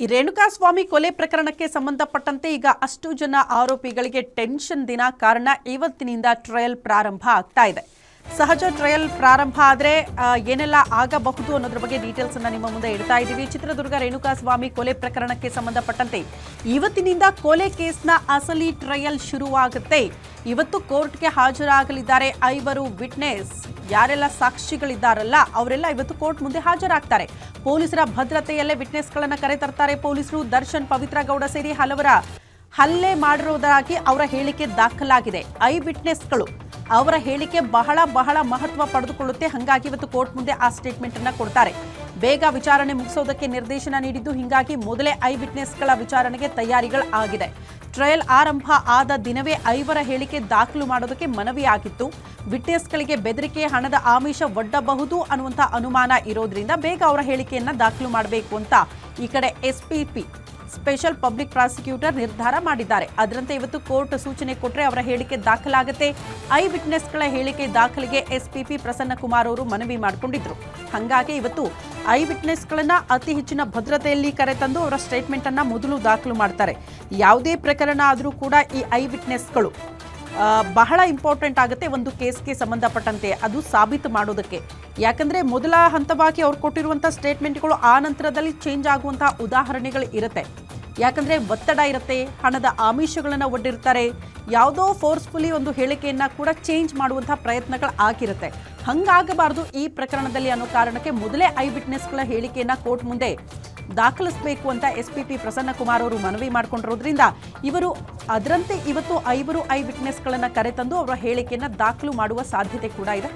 ಈ ರೇಣುಕಾಸ್ವಾಮಿ ಕೊಲೆ ಪ್ರಕರಣಕ್ಕೆ ಸಂಬಂಧಪಟ್ಟಂತೆ ಈಗ ಅಷ್ಟು ಜನ ಆರೋಪಿಗಳಿಗೆ ಟೆನ್ಷನ್ ದಿನ. ಕಾರಣ ಇವತ್ತಿನಿಂದ ಟ್ರಯಲ್ ಪ್ರಾರಂಭ ಆಗ್ತಾ ಇದೆ. ಸಹಜ ಟ್ರಯಲ್ ಪ್ರಾರಂಭ ಆದರೆ ಏನೆಲ್ಲ ಆಗಬಹುದು ಅನ್ನೋದ್ರ ಬಗ್ಗೆ ಡೀಟೇಲ್ಸ್ ಅನ್ನ ನಿಮ್ಮ ಮುಂದೆ ಇಡ್ತಾ ಇದ್ದೀವಿ. ಚಿತ್ರದುರ್ಗ ರೇಣುಕಾಸ್ವಾಮಿ ಕೊಲೆ ಪ್ರಕರಣಕ್ಕೆ ಸಂಬಂಧಪಟ್ಟಂತೆ ಇವತ್ತಿನಿಂದ ಕೊಲೆ ಕೇಸ್ನ ಅಸಲಿ ಟ್ರಯಲ್ ಶುರುವಾಗುತ್ತೆ. ಇವತ್ತು ಕೋರ್ಟ್ಗೆ ಹಾಜರಾಗಲಿದ್ದಾರೆ 5 ವಿಟ್ನೆಸ್. ಯಾರೆಲ್ಲ ಸಾಕ್ಷಿಗಳಿದ್ದಾರಲ್ಲ ಅವರೆಲ್ಲ ಇವತ್ತು ಕೋರ್ಟ್ ಮುಂದೆ ಹಾಜರಾಗ್ತಾರೆ. ಪೊಲೀಸರ ಭದ್ರತೆಯಲ್ಲೇ ವಿಟ್ನೆಸ್ಗಳನ್ನು ಕರೆತರ್ತಾರೆ ಪೊಲೀಸರು. ದರ್ಶನ್, ಪವಿತ್ರ ಗೌಡ ಸೇರಿ ಹಲವರ ಹಲ್ಲೆ ಮಾಡಿರುವುದಾಗಿ ಅವರ ಹೇಳಿಕೆ ದಾಖಲಾಗಿದೆ. 5 ವಿಟ್ನೆಸ್ಗಳು ಅವರ ಹೇಳಿಕೆ ಬಹಳ ಮಹತ್ವ ಪಡೆದುಕೊಳ್ಳುತ್ತೆ. ಹಾಗಾಗಿ ಇವತ್ತು ಕೋರ್ಟ್ ಮುಂದೆ ಆ ಸ್ಟೇಟ್ಮೆಂಟ್ ಅನ್ನ ಕೊಡ್ತಾರೆ. ಬೇಗ ವಿಚಾರಣೆ ಮುಗಿಸೋದಕ್ಕೆ ನಿರ್ದೇಶನ ನೀಡಿದ್ದು, ಹೀಗಾಗಿ ಮೊದಲೇ 5 ವಿಟ್ನೆಸ್ಗಳ ವಿಚಾರಣೆಗೆ ತಯಾರಿಗಳು ಆಗಿದೆ. ಟ್ರಯಲ್ ಆರಂಭ ಆದ ದಿನವೇ 5ರ ಹೇಳಿಕೆ ದಾಖಲು ಮಾಡೋದಕ್ಕೆ ಮನವಿಯಾಗಿತ್ತು. ವಿಟ್ನೆಸ್ಗಳಿಗೆ ಬೆದರಿಕೆ, ಹಣದ ಆಮಿಷ ಒಡ್ಡಬಹುದು ಅನ್ನುವಂಥ ಅನುಮಾನ ಇರೋದ್ರಿಂದ ಬೇಗ ಅವರ ಹೇಳಿಕೆಯನ್ನ ದಾಖಲು ಮಾಡಬೇಕು ಅಂತ ಈ ಕಡೆ SPP ಸ್ಪೆಷಲ್ ಪಬ್ಲಿಕ್ ಪ್ರಾಸಿಕ್ಯೂಟರ್ ನಿರ್ಧಾರ ಮಾಡಿದ್ದಾರೆ. ಅದರಂತೆ ಇವತ್ತು ಕೋರ್ಟ್ ಸೂಚನೆ ಕೊಟ್ಟರೆ ಅವರ ಹೇಳಿಕೆ ದಾಖಲಾಗುತ್ತೆ. 5 ವಿಟ್ನೆಸ್ಗಳ ಹೇಳಿಕೆ ದಾಖಲಿಗೆ SPP ಪ್ರಸನ್ನ ಕುಮಾರ್ ಅವರು ಮನವಿ ಮಾಡಿಕೊಂಡಿದ್ರು. ಹಾಗಾಗಿ ಇವತ್ತು 5 ವಿಟ್ನೆಸ್ಗಳನ್ನ ಅತಿ ಹೆಚ್ಚಿನ ಭದ್ರತೆಯಲ್ಲಿ ಕರೆತಂದು ಅವರ ಸ್ಟೇಟ್ಮೆಂಟ್ ಅನ್ನ ಮೊದಲು ದಾಖಲು ಮಾಡ್ತಾರೆ. ಯಾವುದೇ ಪ್ರಕರಣ ಆದರೂ ಕೂಡ ಈ 5 ವಿಟ್ನೆಸ್ಗಳು ಬಹಳ ಇಂಪಾರ್ಟೆಂಟ್ ಆಗುತ್ತೆ ಒಂದು ಕೇಸ್ಗೆ ಸಂಬಂಧಪಟ್ಟಂತೆ, ಅದು ಸಾಬೀತು ಮಾಡೋದಕ್ಕೆ. ಯಾಕಂದ್ರೆ ಮೊದಲ ಹಂತವಾಗಿ ಅವ್ರು ಕೊಟ್ಟಿರುವಂಥ ಸ್ಟೇಟ್ಮೆಂಟ್ಗಳು ಆ ನಂತರದಲ್ಲಿ ಚೇಂಜ್ ಆಗುವಂತಹ ಉದಾಹರಣೆಗಳು ಇರುತ್ತೆ. ಯಾಕಂದ್ರೆ ಒತ್ತಡ ಇರುತ್ತೆ, ಹಣದ ಆಮಿಷಗಳನ್ನು ಒಡ್ಡಿರ್ತಾರೆ, ಯಾವುದೋ ಫೋರ್ಸ್ಫುಲಿ ಒಂದು ಹೇಳಿಕೆಯನ್ನ ಕೂಡ ಚೇಂಜ್ ಮಾಡುವಂತಹ ಪ್ರಯತ್ನಗಳು ಆಗಿರುತ್ತೆ. ಹಂಗಾಗಬಾರ್ದು ಈ ಪ್ರಕರಣದಲ್ಲಿ ಅನ್ನೋ ಕಾರಣಕ್ಕೆ ಮೊದಲೇ 5 ವಿಟ್ನೆಸ್ಗಳ ಹೇಳಿಕೆಯನ್ನ ಕೋರ್ಟ್ ಮುಂದೆ ದಾಖಲಿಸಬೇಕು ಅಂತ SPP ಪ್ರಸನ್ನ ಕುಮಾರ್ ಅವರು ಮನವಿ ಮಾಡಿಕೊಂಡಿರೋದ್ರಿಂದ ಇವರು ಅದರಂತೆ ಇವತ್ತು 5 ವಿಟ್ನೆಸ್ಗಳನ್ನು ಕರೆತಂದು ಅವರ ಹೇಳಿಕೆಯನ್ನ ದಾಖಲು ಮಾಡುವ ಸಾಧ್ಯತೆ ಕೂಡ ಇದೆ.